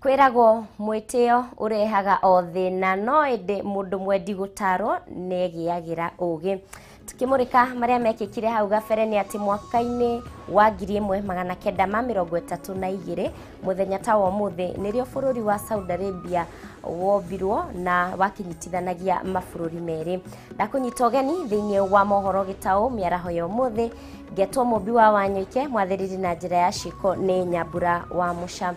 Kwirago mwitio urehaga o thina no ende mundu mwendi gutaro negiagira ugi. Tukimurika maria mekikire hau gabere ni ati mwaka-ini wa 1932 muthenya ta wa muthi nirio bururi wa Saudi Arabia wombirwo na wakinyitithanagia mabururi meri. Ndakunyita ugeni thiini wa mohoro gitau miaraho ya muthi getwo mubi wa Wanyoike mwathiriri na njira ya ciko ni Nyambura wa Musha.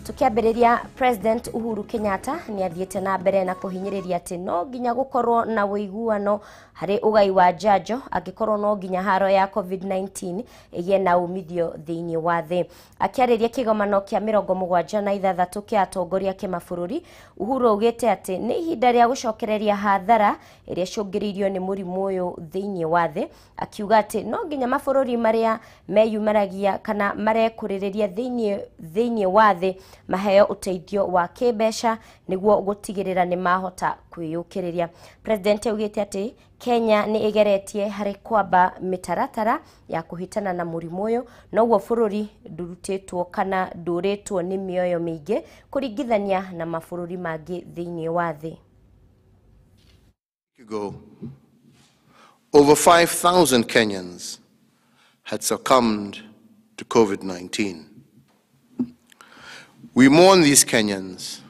Tukiambiriria President Uhuru Kenyatta ni athiete na mbere na kuhinyiriria ati no nginya gukorwo na wuiguano hari ugai wa njanjo angikorwo no nginya haro ya COVID-19 igie na umithio thiini wa thi. Akiariria kigomano kia 76 kia atongoria kimabururi, Uhuru augite ati ni ihinda ria gucokereria hathara iria cungiriirio ni murimu uyu thiini wa thi, akiuga ati no nginya mabururi maria meyumaragia kana marekuririria thiini wa thi maheo uteithio wa kibesha niguo gutigirira ni mahota kwiyukiriria. President augite ati Kenya ni igeretie hari kwamba mitaratara ya kuhitana na murimu uyu noguo bururi ndurutitwo kana nduritwo ni mioyo mingi kuringithania na mabururi mangi thiini wa thi. Over 5,000 Kenyans had succumbed to COVID-19. We mourn these Kenyans,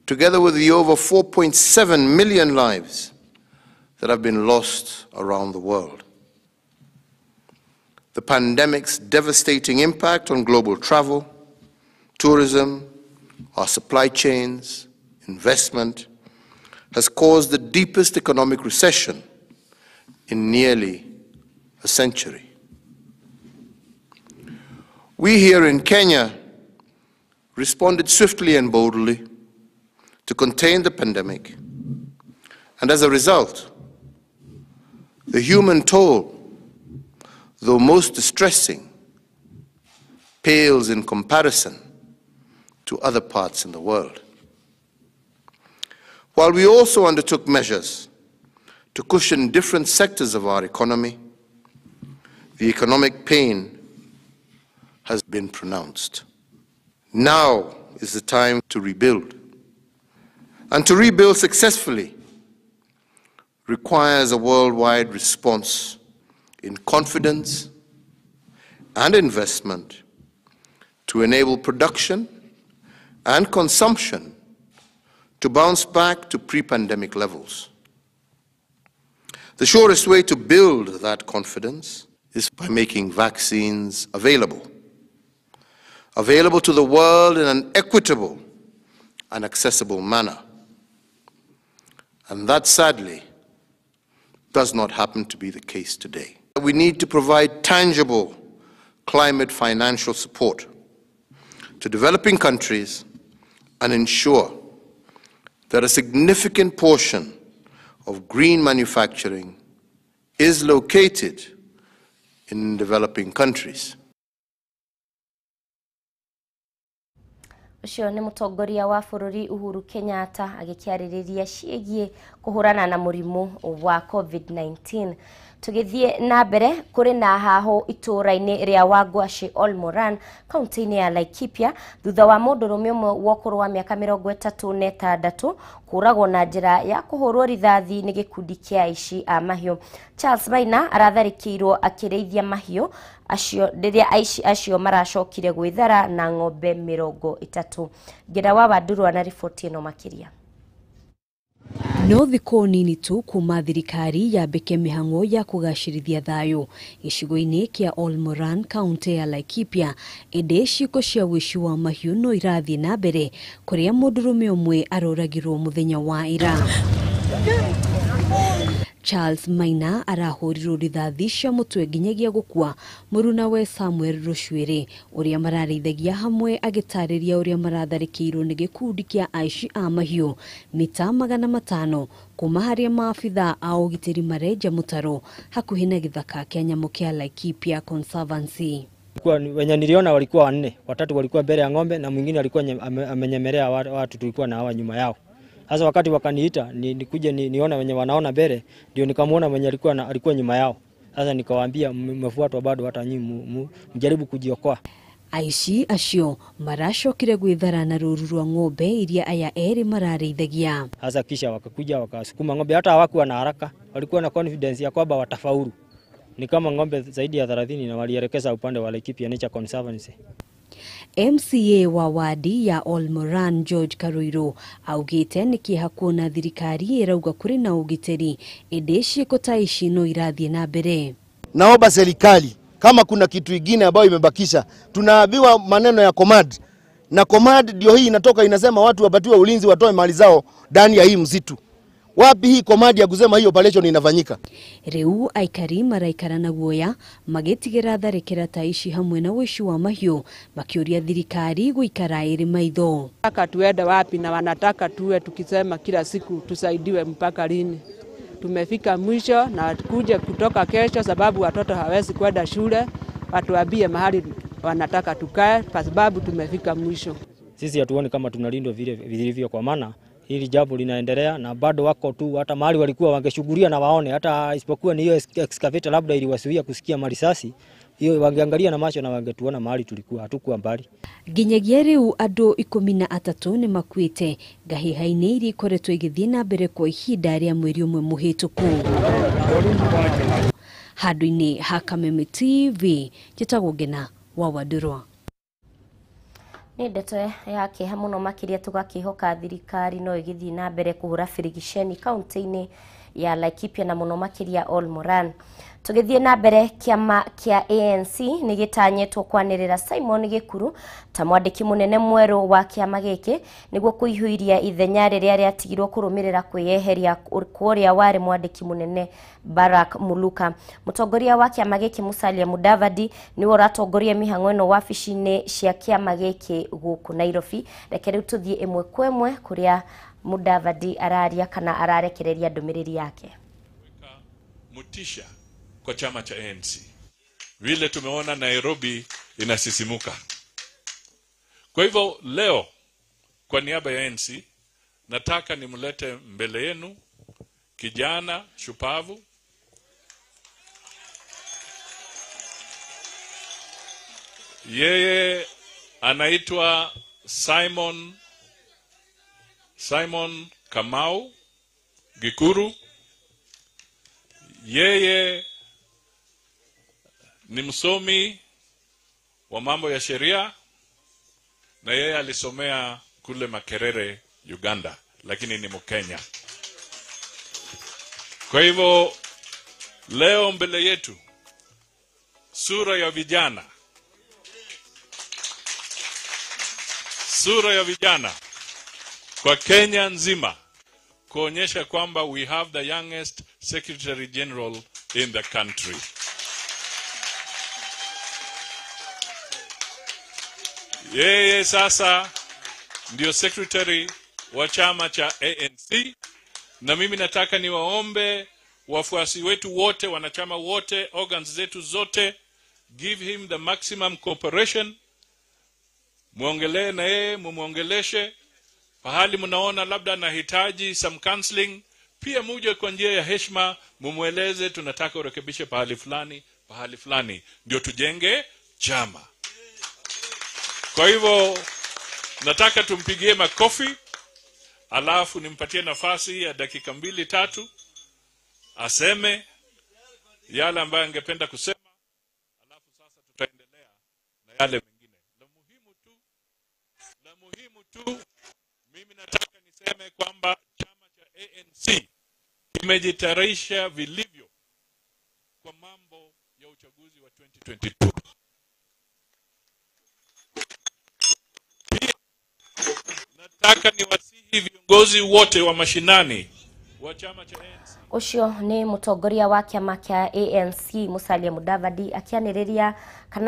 together with the over 4.7 million lives that have been lost around the world. The pandemic's devastating impact on global travel, tourism, our supply chains, investment, has caused the deepest economic recession in nearly a century. We here in Kenya responded swiftly and boldly to contain the pandemic, and as a result, the human toll, though most distressing, pales in comparison to other parts in the world. While we also undertook measures to cushion different sectors of our economy, the economic pain has been pronounced. Now is the time to rebuild. And to rebuild successfully requires a worldwide response in confidence and investment to enable production and consumption to bounce back to pre-pandemic levels. The surest way to build that confidence is by making vaccines available to the world in an equitable and accessible manner. And that, sadly, does not happen to be the case today. We need to provide tangible climate financial support to developing countries and ensure that a significant portion of green manufacturing is located in developing countries. Ucio ni mutongoria wa bururi Uhuru Kenyatta agikiaririria ciigie kuhurana na murimu wa COVID-19. Tugithie na mbere kuri na haho itura-ini ria Wangwaci Olmoran kaunti-ini ya Laikipia thutha wa mundurume umwe wokuru wa miaka 36 kuragwo na njira ya kuhurwo rithathi ni gikundi kia aici a mahiu. Charles Maina aratharikirwo akireithia mahiu acio riria aici acio maracokire gwithara na ng'ombe 30. Ngenda wa Bandurwa na ripoti ino makiria. No thiko nini tu kuma thirikari ya beke mihango ya kugacirithia thayo gicigo-ini kia Olmoran kaunti ya Laikipia ende ciko cia wici wa mahiu no irathie na mbere kuria mundurume umwe aroragirwo muthenya wa ira. Charles Maina arahurirwo rithathi cia mutwe nginyagia gukua muruna we Samuel Rushwere uria marareithagia hamwe agitariria uria maratharikirwo ni gikundi kia aici a mahiu mita 500 kuma haria maabitha a ugitiri marenja mutaro hakuhi na githaka kia nyamu kia Laikipia Conservancy. Wenye niliona walikuwa 4, 3 walikuwa mbele ya ng'ombe na mwingine alikuwa amenyemelea watu tulikuwa na hawa nyuma yao. Sasa wakati wakaniita nikuje niona wenye wanaona mbele ndio nikamuona mwenye alikuwa nyuma yao. Sasa nikawaambia mmefuatwa bado hata nyinyi mjaribu kujiokoa. Aici acio maracokire gwithara na ruru rwa ng'ombe iria aya eri marareithagia. Hasa kisha wakakuja wakasukuma ng'ombe, hata hawakuwa na haraka, walikuwa na confidence ya kwamba watafaulu. Ni kama ng'ombe zaidi ya 30 na walielekeza upande wa Laikipia Nature Conservancy. MCA wa wadi ya Olmoran George Karuiro augite ni kieha kuona thirikari irauga kuri na ugiteri indi kota ici no irathie na mbere. Naomba serikali kama kuna kitu kingine ambayo imebakisha, tunaambiwa maneno ya command, na command ndio hii inatoka inasema watu wapatiwe ulinzi, watoe mali zao ndani ya hii msitu. Wapi hii command ya kusema hii operation inafanyika? Riu aikari maraikara na guoya magitigera tharikira ta ici hamwe na wici wa mahiu makiuria thirikari guikara iri maitho. Nataka tuende wapi na wanataka tuwe tukisema kila siku tusaidiwe mpaka lini? Tumefika mwisho na kuja kutoka kesho sababu watoto hawezi kwenda shule, watuambie mahali wanataka tukae kwa sababu tumefika mwisho. Sisi hatuoni kama tunalindwa vile vilivyo, kwa maana hili jambo linaendelea na bado wako tu, hata mahali walikuwa wangeshughulia na waone, hata isipokuwa ni hiyo excavator labda iliwasuia kusikia marisasi, hiyo wangeangalia na macho na wangetuona mahali tulikuwa, hatukuwa mbali. Ginyagia riu andu 13 ni makuite ngahiha-ini iri ikoretwo igithie na mbere kwa ihinda ria mweri umwe muhituku. Handu-ini ha Kameme TV njitagwo Ngina wa Wadurwa. Ni ndeto yake hamuno makiria tugakihoka thirikari no igithii na mbere kuhura firigisheni kaunti-ini ya Laikipia na muno makiria Olmoran. Tugithie na mbere kiama kia ANC ni gitanyetwo kwanirira Simon Gikuru ta mwandiki munene mweru wa kiama giki niguo kuihuiria ithenya riria riatigirwo kurumirira kwiyeheria kuria wari mwandiki munene Barack Muluka. Mutongoria wa kiama giki Musalia Mudavadi ni uratongoria mihango ino wabici-ini cia kiama giki guku Nairobi. Reke riu tuthie imwe kwa imwe kuria Mudavadi araria kana ararekereria ndumiriri yake. Mutisha kwa chama cha ANC. Vile tumeona Nairobi inasisimuka. Kwa hivyo leo kwa niaba ya ANC nataka nimlete mbele yenu kijana shupavu, yeye anaitwa Simon Kamau Gikuru. Yeye ni msomi wa mambo ya sheria na yeye alisomea kule Makerere, Uganda, lakini ni Mkenya. Kwa hivyo leo mbele yetu sura ya vijana kwa Kenya nzima, kuonyesha kwamba we have the youngest Secretary General in the country. Yeye sasa ndio secretary wa chama cha ANC, na mimi nataka niwaombe wafuasi wetu wote, wanachama wote, organs zetu zote, give him the maximum cooperation. Muongelee na yeye, mumuongeleshe. Pahali mnaona labda anahitaji some counseling, pia muje kwa njia ya heshima mumueleze tunataka urekebishe pahali fulani, ndio tujenge chama. Kwa hivyo nataka tumpigie makofi, alafu nimpatie nafasi ya dakika 2-3 aseme yale ambayo angependa kusema, alafu sasa tutaendelea na yale mengine. La muhimu tu mimi nataka niseme kwamba chama cha ANC kimejitayarisha vilivyo kwa mambo ya uchaguzi wa 2022. Nataka niwasihi viongozi wote wa mashinani wa chama cha ANC. Ucio ni mutongoria wa kiama kia ANC Musalia Mudavadi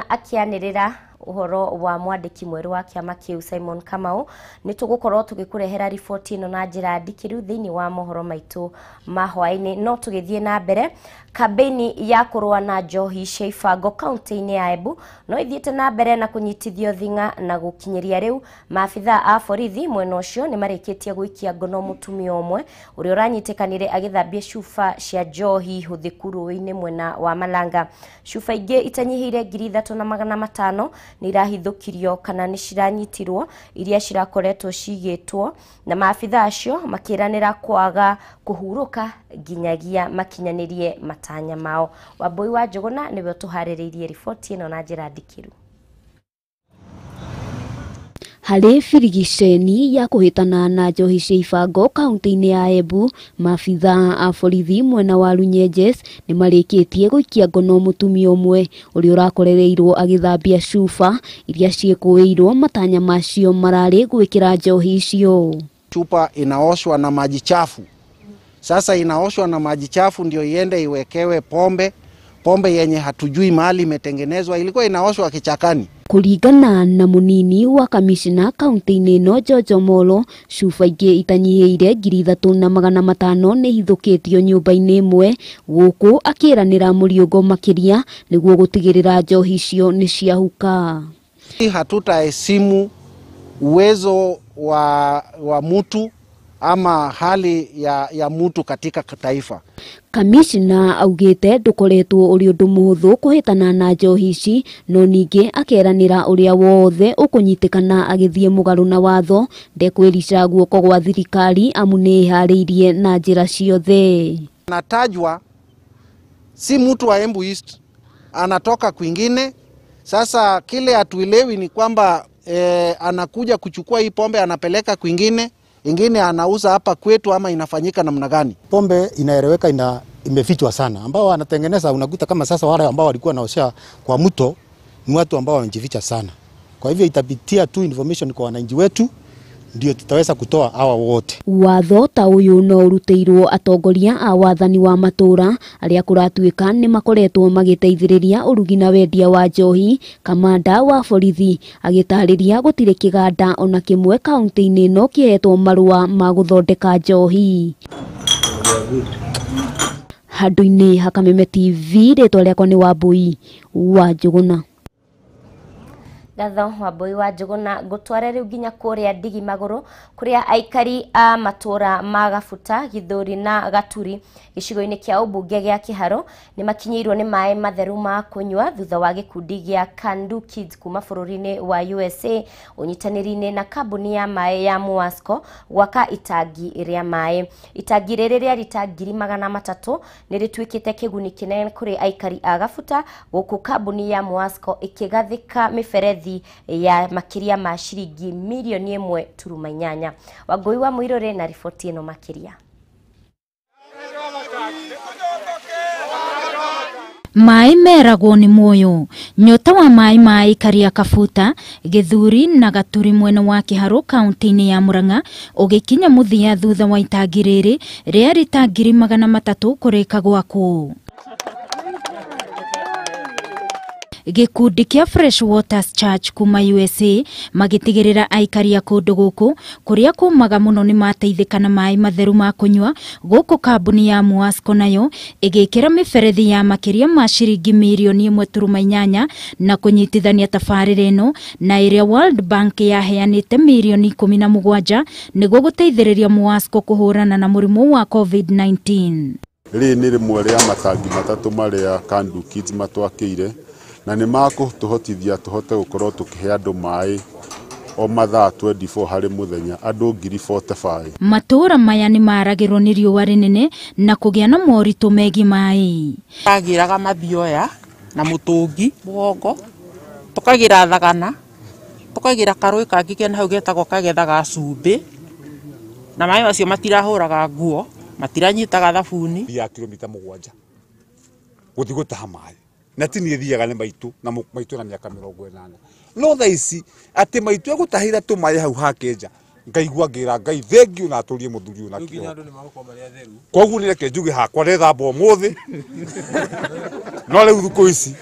akianirira uhoro wa mwandiki mweru wa kiama kiu Simon Kamau. Ni tugukorwo tugikurehera riboti ino na njira ndikiru thiini wa mohoro maitu mahwaini. No tugithie na mbere, kambeni ya kurua na njohi cia ibango kaunti-ini ya Embu no ithiete na mbere na kunyitithio thinga, na gukinyiria riu maabitha a borithi mwena ucio ni marikitie guikia ngono mutumia umwe uria uranyitikanire agithambia cuba cia njohi huthikuru-ini mwena wa Malanga. Cuba ingi itanyihire 3,500 nĩ irahithũkirio kana nĩ ciranyitirwo iria cirakoretwo cigĩtwo, na maabitha acio makĩranĩra kwaga kũhurũka nginyagia makinyanĩrie matanya mao. Wambui wa Njuguna nĩwe tũharĩrĩirie riboti ĩno na njĩra ndikĩru. Harĩ birigiceni ya kũhĩtana na njohi cia ibango kaunti-inĩ ya Embu, maabitha a borithi mwena wa Runyenjes nĩ marĩkĩtie gũikia ngono mũtumia ũmwe ũrĩa ũrakorereirwo agĩthambia chupa iria ciĩkũĩirwo matanya macio mararĩ gwĩkĩra njohi icio. Chupa inaoshwa na maji chafu. Sasa inaoshwa na maji chafu ndio iende iwekewe pombe yenye hatujui mahali imetengenezwa, ilikuwa inaoshwa kichakani. Kũringana na munini wa kamishina kaunti-inĩ ĩno George Omolo, chupa ingĩ itanyihĩire 3,500 nĩ hithũkĩtio nyũmba-inĩ ĩmwe, gũkũ akĩranĩra mũriũngo makĩria nĩguo gũtigĩrĩra njohi icio nĩ ciahuka. Hatutaheshimu uwezo wa mtu ama hali ya mtu katika taifa. Kamishina augĩte ndũkoretwo ũrĩ ũndũ mũhũthũ kũhĩtana na njohi ici, no ningĩ akeranĩra ũrĩa wothe ũkũnyitĩkana agĩthiĩ mũgarũ na watho ndekwĩrica guoko gwa thirikari amu nĩ ĩharĩirie na njĩra ciothe. Natajwa si mtu wa Embu East, anatoka kwingine. Sasa kile hatuelewi ni kwamba anakuja kuchukua hii pombe anapeleka kwingine, ingine anauza hapa kwetu, ama inafanyika namna gani? Pombe inaeleweka imefichwa sana, ambao wanatengeneza unakuta kama sasa wale ambao walikuwa naosha kwa mto ni watu ambao wamejificha sana. Kwa hivyo itapitia tu information kwa wananchi wetu ndio tutaweza kutoa hawa wote. Watho ta ũyũ no ũrutĩirwo atongoria a wathani wa matũra arĩa kũratuĩka nĩ makoretwo magĩteithĩrĩria ũrugi na wendia wa njohi. Kamanda wa borithi agĩtarĩria gũtirĩ kĩganda ona kĩmwe kaunti-inĩ ĩno kĩhetwo marũa ma gũthondeka njohi. Handũ-inĩ ha Kameme TV, rĩtwa rĩakwa nĩ Wambui wa Njuguna. Gatho Wambui wa Njuguna ngũtware rĩu nginya kũrĩa Ndigi Magũrũ kũrĩa aikari a matũra ma Gabuta, Gĩthũri na Gaturi gĩcigo-inĩ kĩa ũmbunge gĩa Kĩharo nĩ makinyĩirwo nĩ maĩ matheru ma kũnyua thutha wa gĩkundi gĩa Kandu Kids kuma bũrũri-inĩ wa USA ũnyitanĩri-inĩ na kambuni ya maĩ ya Muasco gwaka itangi rĩa maĩ. Itangi rĩrĩ rĩa rita 300,000 nĩ rĩtuĩkĩte kĩguni kĩnene kũrĩ aikari a Gabuta, gũkũ kambuni ya Muasco ĩkĩgathĩka mĩberethi ya makiria ma ciringi milioni 1.8. Wangui wa Muirore na riboti ĩno makiria. Maĩ meragwo nĩ muoyo. Nyota wa maĩ ma aikari a Kabuta, Gĩthuri na Gaturi mwena wa Kĩharo kaunti-inĩ ya Murang'a ũgĩkinya mũthia thutha wa itangi rĩrĩ rĩa rita 300,000 kũrĩka gwakwo. Gĩkundi kĩa Fresh Waters Church kuma USA magĩtigĩrĩra aikari a kũndũ gũkũ kũrĩa kũmaga mũno nĩ mateithĩka na maĩ matheru ma kũnyua, gũkũ kambuni ya Muasco nayo ĩgĩkĩra mĩberethi ya makĩria ma ciringi milioni 1.8 na kũnyitithania tabarĩra ĩno na ĩrĩa World Bank yaheanĩte milioni 17 nĩguo gũteithĩrĩria Muasco kũhũrana na mũrimũ wa COVID-19. Rĩrĩ nĩ rĩmwe rĩa matangi matatũ marĩa Kandu Kids matwakĩire na nĩ makũtũhotithia tũhote gũkorwo tũkĩhe andũ maĩ o mathaa 24 harĩ mũthenya, andũ 45,000. Matũra maya nĩ maragĩrwo nĩ riũa rĩnene na kũgĩa na moritũ megiĩ maĩ. Agĩraga mathioya na mũtũngi mũgongo, tũkagĩra thagana, tũkagĩra karũĩ kangĩ kena hau getagwo kagethaga cumbĩ, na maĩ macio matirahũraga nguo, matiranyitaga thabuni. Ya kilomita 7 gũthiĩ gũtaha maĩ. Na tini thiaga nĩ maitũ na maitũ na mĩaka 80. No thaa ici atĩ maitũ egũtahĩra tũmaĩ hau hakenja, ngaigua ngĩra Ngai thengiũ na atũrie mũthuri ũyũ na kĩo. Koguo nĩ reke njuge hakwa ndethamba ũmũthĩ. No rĩu thikũ ici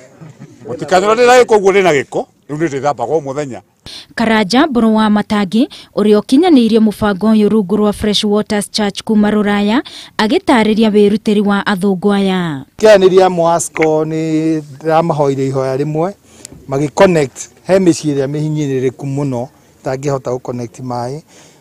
mũtikanyona ndĩragĩko koguo ndĩna gĩko, rĩu nĩ ndĩthambaga o mũthenya. Karanja Mbũrũ wa Matangi ũrĩa ũkinyanĩirie mũbango ũyũ rungu rwa Fresh Waters Church kuma Rũraya agĩtarĩria wĩrutĩri wa athũngũ aya. Kĩanĩria Muasco nĩ ramahoire ihoya rĩmwe magĩ-connect he mĩciĩ ĩrĩa mĩhinyĩrĩrĩku mũno tangĩhota gũ-connect maĩ,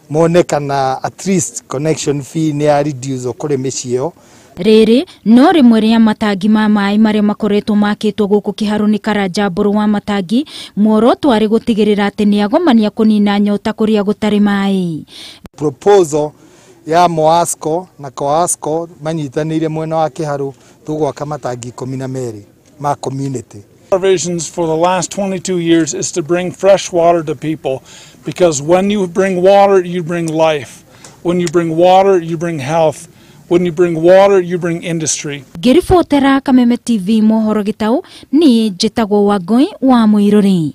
mone kana at least connection fee nĩ ya reduce kũrĩ mĩciĩ ĩyo, Rĩrĩ no rĩmwe rĩa matangi ma maĩ marĩa makoretwo makĩtwo gũkũ kĩharo-inĩ Karanja Mbũrũ wa matangi, muoroto warĩ gũtigĩrĩra atĩ nĩagomania kũnina nyota kũrĩa gũtarĩ maĩ. Proposal ya Moasco na Coasco manyitanĩire mwena wa kĩharo tũgwaka matangi 12 ma community. Our visions for the last 22 years is to bring fresh water to people, because when you bring water, you bring life. When you bring water, you bring health. When you bring water, you bring industry. Ngĩribotera Kameme TV mohoro gĩtaũ, niĩ njĩtagwo Wangũi wa Mũirũrĩ.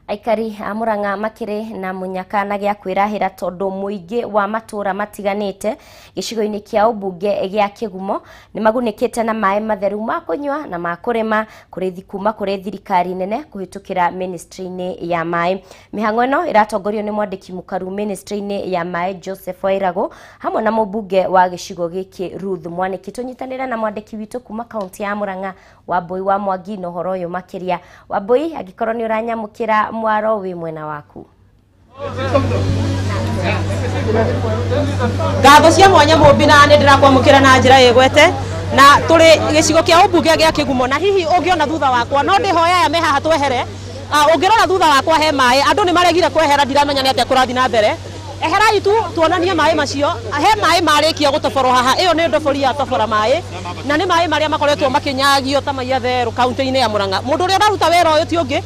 Aikari a Murang'a makĩrĩ na mũnyakana gĩa kwĩrahĩra tondũ mũingĩ wa matũra matiganĩte gĩcigo-inĩ kĩa ũmbunge gĩa Kĩgumo nĩ magunĩkĩte na maĩ matheru ma kũnyua na ma kũrĩma kuma kũrĩ thirikari nene kũhĩtũkĩra ministry-inĩ ya maĩ. Mĩhang'o ĩno ĩratongorio nĩ mwandĩki mũkaru ministry-inĩ ya maĩ Joseph Wairagũ hamwe na mũmbunge wa gĩcigo gĩkĩ Ruth Mwanĩki. Tũnyitanĩra na mwandĩki witũ kuma kaunti ya Murang'a Wambui wa Mwangi na ũhoro ũyũ makĩria. Wambui, angĩkorwo nĩ ũranyamũkĩra mwaro wĩ mwena waku. Ngatho cia mwanya mũmbina nĩ ndĩrakwamũkĩra na njĩra ĩgwete na tũrĩ gĩcigo kĩa ũmbunge gĩa Kĩgumo, na hihi ũngĩona thutha wakwa no ndĩhoya aya me haha twehere. Ũngĩrora thutha wakwa he maĩ, andũ nĩ maregire kwehera, ndiramenya nĩ atĩa kũrathi na mbere. Eherai tu tuonanie maĩ macio. He maĩ marĩkia gũtoboro haha, ĩyo nĩ ndobori ya tobora maĩ, na nĩ maĩ marĩa makoretwo makĩnyagio ta maiya therũ kaunti-inĩ ya Murang'a. Mũndũ ũrĩa ũraruta wĩra ũyũ ti ũngĩ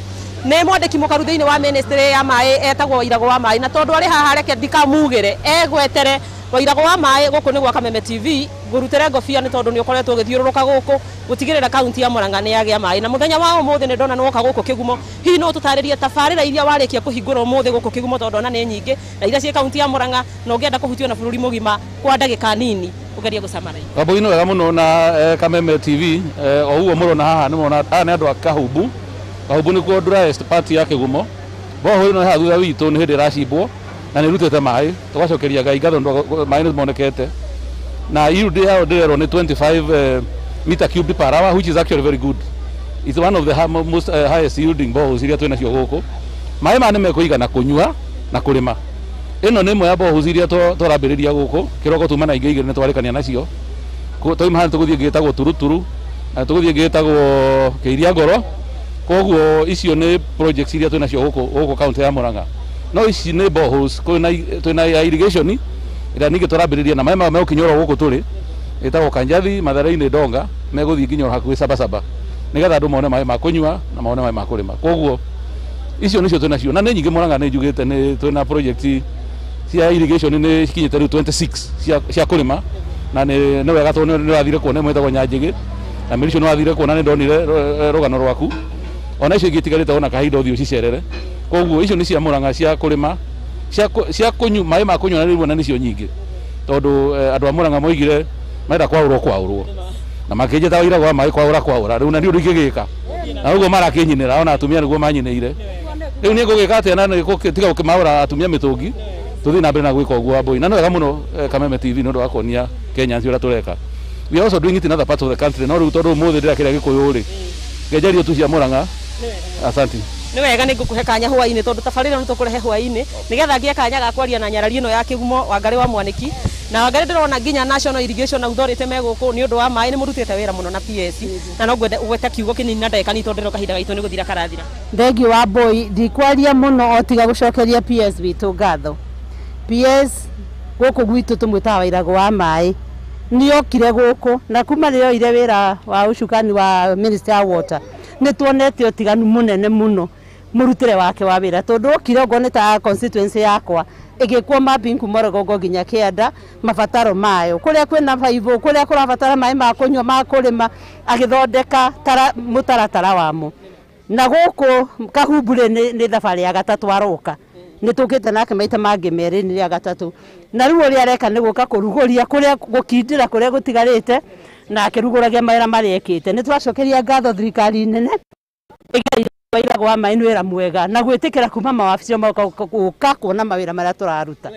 nĩ mwandĩki mũkaru thĩinĩ wa ministry ya maĩ etagwo Wairagũ wa maĩ, na tondũ arĩ haha reke ndikamugĩre egwetere Wairagũ wa maĩ gũkũ nĩ gwa Kameme TV ngũrutĩre ngobia nĩ tondũ nĩ ũkoretwo ũgĩthiũrũrũka gũkũ gũtigĩrĩra kaunti ya Murang'a nĩ yagĩa maĩ, na mũthenya wa ũmũthĩ nĩ ndona nĩ woka gũkũ Kĩgumo. Hihi no tũtarĩrie tabarĩra iria warĩkia kũhingũra ũmũthĩ gũkũ Kĩgumo, tondũ ona nĩ nyingĩ na iria ciĩ kaunti ya Murang'a na ũngĩenda kũhutio na bũrũri mũgima kwa ndagĩka nini ũgerie gũcamara. Wambui nĩ wega mũno na Kameme TV o ũguo mũrona haha nĩ mona aya nĩ andũ a Kahumbu. Kahumbu nĩ kuo driest part ya Kĩgumo. Boho ĩno haha thutha witũ nĩ hĩndĩ ĩracimbwo na nĩ rutĩte maĩ, tũgacokeria Ngai ngatho maĩ nĩ monekete, na yield yao ndĩrerwo nĩ 25 meter cubed per hour, which is actually very good. It's one of the most highest yielding boreholes iria twĩ nacio gũkũ. Maĩ maya nĩ mekũigana kũnyua na kũrĩma. Ĩno nĩ ĩmwe ya boreholes iria tũrambĩrĩria gũkũ, kĩroko tuma na ingĩ igĩrĩ nĩ twarĩkania nacio. Twauma haha tũgũthiĩ ngĩtagwo Turuturu, na tũgũthiĩ ngĩtagwo Kĩiria Ngoro. Koguo icio nĩ projects iria twĩ nacio gũkũ kaunti ya Murang'a. No ici nĩ boreholes, twĩna irrigation ĩrĩa ningĩ tũrambĩrĩria, na maĩ maya megũkinyĩrwo gũkũ tũrĩ ĩtagwo Kanjathi, Mathare-inĩ, Ndonga, megũthiĩ nginya hakuhĩ Sabasaba nĩgetha andũ mone maĩ ma kũnyua na mone maĩ ma kũrĩma. Koguo icio nĩcio twĩ nacio, na nĩ nyingĩ Murang'a nĩ njugĩte twĩna project cia irrigation nĩ cikinyĩte rĩu 26 cia kũrĩma, na nĩ wega tondũ nĩ wathire kuona ĩmwe ĩtagwo Nyanjĩgĩ, na mĩricio nĩ wathire kuona, nĩ ndonire rũgano rwaku, ona icio ingĩ itigarĩte ona kahinda ũthiĩ ũcicerere. Koguo icio nĩ cia Murang'a cia kũrĩma, cia kũnyua maĩ ma kũnyua na rĩu na nĩcio nyingĩ, tondũ andũ a Murang'a moigire marenda kwaũrwo na makĩnjĩta Wairagũ wa maĩ kwaũra rĩu na nĩ ũndũ ingĩgĩka, na ũguo marakĩnyinĩra ona atumia nĩguo manyinĩire. Rĩu niĩ ngũgĩka atĩa na tiga gũkĩmaũra atumia mĩtũngi, tũthiĩ na mbere na gwĩka ũguo Wambui, na nĩ wega mũno Kameme TV nĩ ũndũ wa kuonia Kenyans ũrĩa tũreka. We are also doing it in other parts of the country, no rĩu tondũ ũmũthĩ ndĩrakĩrĩa Gĩkũyũ rĩ ngenjerio tu cia Murang'a. Asante. Nĩ wega nĩ ngũkũhe kanya hwaĩ-inĩ tondũ tabarĩra nĩ tũkũrehe hwaĩ-inĩ nĩgetha ngĩe kanya ga kwaria na nyarari ĩno ya Kĩgumo, Wangari wa Mwanĩki, na Wangari ndĩrona nginya National Irrigation Authority megũkũ nĩ ũndũ wa maĩ, nĩ mũrutĩte wĩra mũno na PS, na no ngwete kiugo kĩnini na ndagĩka nini tondũ ndĩrona kahinda gaitũ nĩ gũthira karathira. Thengiũ Wambui, ndikwaria mũno o tiga gũcokeria PS witũ ngatho. PS gũkũ gwitũ tũmwĩtaga Wairagũ wa maĩ, nĩ okire gũkũ na kuma rĩrĩa oire wĩra wa ũcukani wa Ministry ya Water nĩ tuonete ũtiganu mũnene mũno mũrutĩre wake wa wĩra, tondũ okire ũguo nĩ ta constituency yakwa ĩgĩkwo mapping kuma Rũgongo nginya Kĩanda mabataro mayo, kũrĩa kwĩna baibũ, kũrĩa kũrabatara maĩ ma kũnyua ma kũrĩma, agĩthondeka mũtaratara wamo. Na gũkũ Kahumbu nĩ thabarĩ ya gatatũ aroka, nĩ tũkĩte nake maita mangĩ merĩ nĩ rĩa gatatũ, na rĩu ũrĩa areka nĩ gũka kũrugũria kũrĩa gũkindĩra kũrĩa gũtigarĩte na akĩrugũragia mawĩra marĩa ekĩte. Nĩ tũracokeria ngatho thirikari nene Wairagũ wa maĩ nĩ wĩra mwega na gwĩtĩkĩra kuma mawabici gũka kuona mawĩra marĩa tũraruta.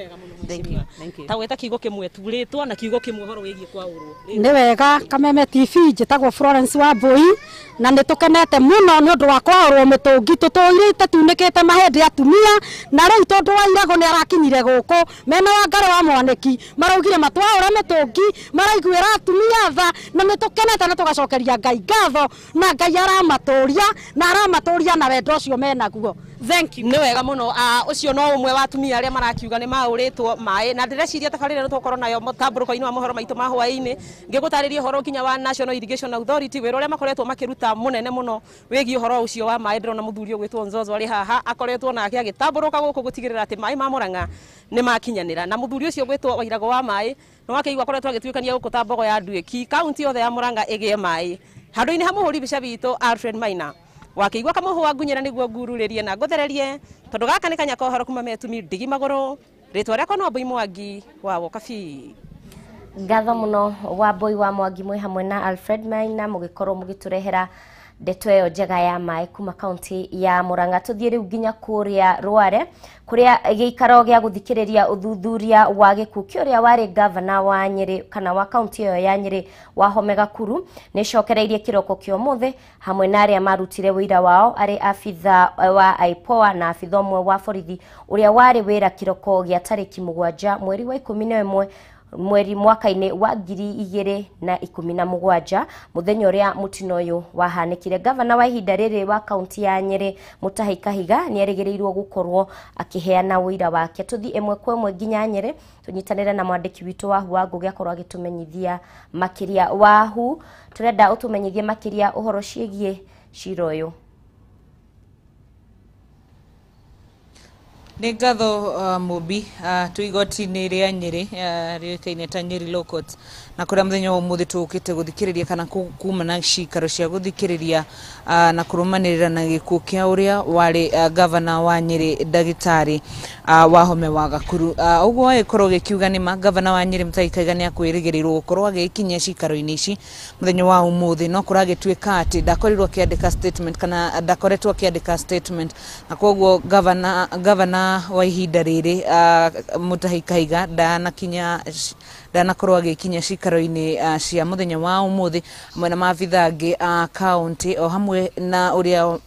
ta gweta kiugo kimwe turitwo na kiugo kimwe horo wigie kwa uru ni wega Kameme TV njitagwo Florence Wambui na nitukenete muno ni undu wa kwaurwo mutungi tutuirite tunikite mahende atumia na riu tondu wa irago ni arakinyire guku mena wa ngaro wa mwaniki maraugire matwaura mutungi maraiguira atumia tha na nitukenete na tugacokeria Ngai ngatho na Ngai aramaturia na aramaturia na wendo ucio menaguo. Thank you. Ni wega muno ucio no umwe wa atumia aria marakiuga ni mauritwo mai na ndireciria tabarire twakoro nayo mutamburuko-ini wa mohoro maitu ma hwaini ngigutariria horo kinya wa National Irrigation Authority wero ria makoretwo makiruta munene muno wegi horo ucio wa mai ndirona muthuri gwitwo Nzozo ari haha akoretwo nake agitamburuka guku gutigirira ati mai ma Murang'a ni makinyanira na muthuri ucio gwitwo Wairago wa mai no wakeigwa akoretwo agitwikania guku ta mbogo ya Nduiki kaunti yothe ya Murang'a igie mai handu-ini ha muhuri bica bitu Alfred Maina wakeigwa kamuhua ngunyira niguo ngururirie na nguthererie tondu gaka ni kanya kohoro kuma metumi ndigi maguru ritwa riakwa no Mbui Mwangi wa Wokabi. Ngatho muno wa Mbui wa Mwangi mwe hamwe na Alfred Maina mugikorwo mugiturehera ndeto iyo njega ya mai kuma kaunti ya Murang'a. Tuthie riu nginya kuria Rware kuria giikaro gia guthikiriria uthuthuria wa gikuo kiuria wari governor wa Nyeri kana wa kaunti iyo ya Nyeri Wahome Gakuru ni cokereirie kiroko kio muthe hamwe na aria marutire wira wao ari afitha wa IPOA na afitha mwe wa borithi uria wari wira kiroko gia tariki 7 mweri wa 11 mweri mwaka-ini wa 2017 muthenya uria mutino uyu wahanikire. Governor wa ihinda riri wa kaunti ya Nyeri Mutahi Kahiga ni erigereirwo gukorwo akiheana wira wake. Tuthi imwe kwa imwe nginya Nyeri tunyitanire na mwandiki witu wa Hu Wangu giakorwo agitumenyithia makiria wa Hu turenda utumenyithie makiria uhoro ciegie cira uyu. Nĩ ngatho Mũmbi tũ igoti-inĩ rĩa Nyeri rĩũĩkaine ta Nyeri Law Court na kũrĩa mũthenya wa ũmũthĩ tũkĩte gũthikĩrĩria kana kuma na cikaro cia gũthikĩrĩria na kũrũmanĩrĩra na gĩkuũ kĩa ũrĩa warĩ governor wa Nyeri Ndagĩtarĩ Wahome wa Gakuru. Ũguo agĩkorwo gĩkiuga nĩ ma governor wa Nyeri Mutahi Kahiga nĩ akwĩrĩgĩrĩrwo gũkorwo agĩkinyia cikaro-inĩ ici mũthenya wa ũmũthĩ no kũragĩtuĩka atĩ ndakorirwo akĩandĩka statement kana ndakoretwo akĩandĩka statement na koguo governor wa ihinda riri Mutahi Kahiga ndanakorwo agikinya cikaro-ini cia muthenya wa umuthi hamwe na maabitha angi a county o hamwe na uria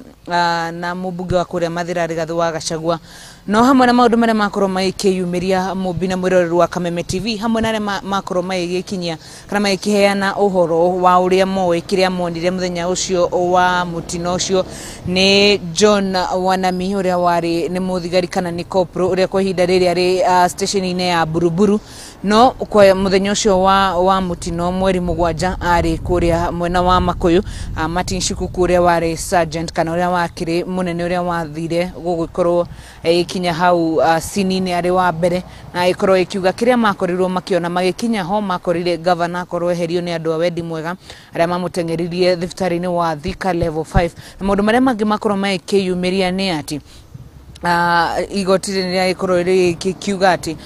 na mubunge wa kuria Mathira Rigathi wa Gachagua no hamwe na maundu maria makorwo magikiyumiria Mũmbi na mwiroreri wa Kameme TV hamwe na aria makorwo magikinyia kana magikiheana uhoro wa uria moe kiria monire muthenya ucio wa mutino ucio ni John Wanami uria wari ni muthigari kana ni kopro uria kwa ihinda riri ari station-ini ya Buruburu no kwa muthenya ucio wa mutino mweri 7 ari kuria mwena wa Makuyu Martin Shikuku uria wari sergeant kana uria wakiri munene uria wathire gugikorwo ikinya hau sinini ari wa mbere na ikorwo ikiuga kiria makorirwo makiona magikinya ho makorire governor akorwo eherio ni andu a wendi mwega aria mamutengeririe thibitari-ini wa Thika level 5 na maundu maria mangi makorwo magikiyumiria ni ati igoti rĩrĩa ikorwo rĩkiuga ati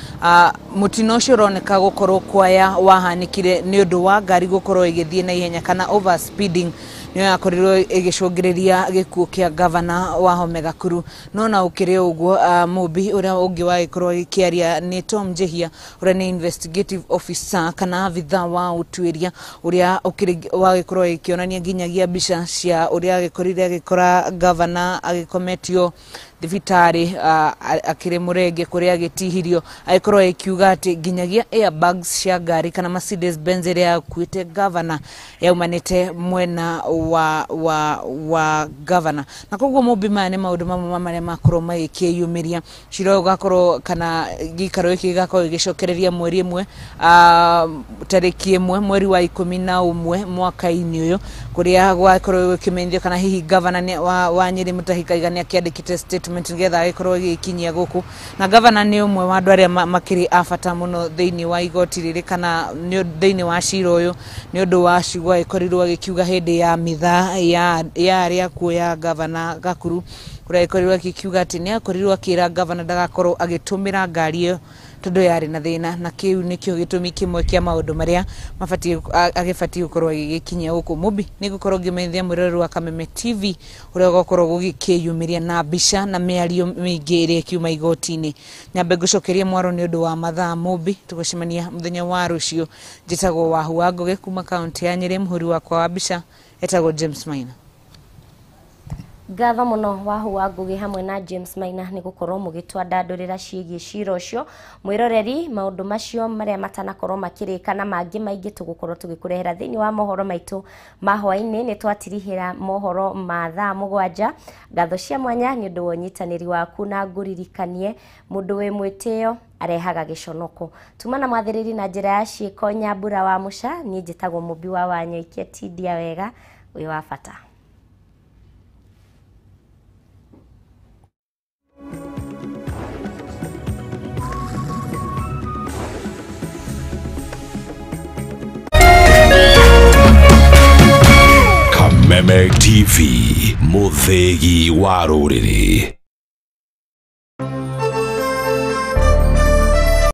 mutino ũcio ũroneka gũkorwo kwaya wahanikire nĩ ũndũ wa ngari gũkorwo igĩthiĩ na ihenya kana over speeding nĩ yakorirwo igĩcũngĩrĩria gĩkuũ kĩa governor Wahome Gakuru no na ũkĩrĩ ũguo Mũmbi ũrĩa ũngĩ wagĩkorwo agĩkĩaria nĩ Tom Njehia ũrĩa nĩ investigative officer kana abitha wa ũtuĩria ũrĩa wagĩkorwo agĩkĩonania nginyagia mbica cia ũrĩa agĩkorire agĩkora governor agĩkometio thibitari akiri murenge kuria agitihirio aikorwo ikiuga ati nginyagia airbags cia ngari kana Mercedes Benz iria yakuite governor yaumanite mwena wa governor na koguo Mũmbi mane maundu mamwe maria makorwo magikiyumiria ciro gakorwo kana gikaro iki gakorwo gicokereria mweri imwe tariki imwe mweri wa 11 mwaka-ini uyu kuria gwakorwo gikimenyithio kana hihi governor wa Nyeri Mutahi Kahiga ni akiandikite statement ngetha agikorwo gikinyia guku na governor ni umwe wa andu aria makiri afata muno thiini wa igoti riri kana thiini wa cira uyu ni undu wa cigwa ikorirwo agikiuga hindi ya mitha ya aria kuoya governor Gakuru kuria ikorirwo agikiuga ati ni akorirwo akira governor ndagakorwo agitumira ngari iyo tondu yari na thina na kiu nikio gitumi kimwe kia maundu maria agibati gukorwo gigikinyia guku Mubi ni gukorwo ngimethia mwiroreri wa Kameme TV uria gukorwo gugikiyumiria na mbica na miario mingi iria kiuma igoti-ini nyambe gucokeria mwaro ni undu wa mathaa Mubi tugucemania muthenya wa rucio njitagwo Wahu wa Ngugi kuma kaunti ya Nyeri muhuri wakwa wa mbica etagwo James Maina. Gatha muno Wahu wa Ngugi hamwe na James Maina ni gukorwo mugitwanda ndurira ciigi cira ucio mwiroreri maundu macio maria matanakorwo makirika na mangi maingi tugukorwo tugikurehera thiini wa mohoro maitu ma hwaini ni twatirihira mohoro ma thaa 7 gatho cia mwanya ni undu wonyitaniri waku na nguririkanie mundu wi mwitio arehaga giconoko tumana mwathiriri na njira ya ciiko Nyambura wa Musha ni njitagwo Mubi wa Wanyoikia Tindia wega uyu wa bata. Kameme TV, muthegi wa ruriri.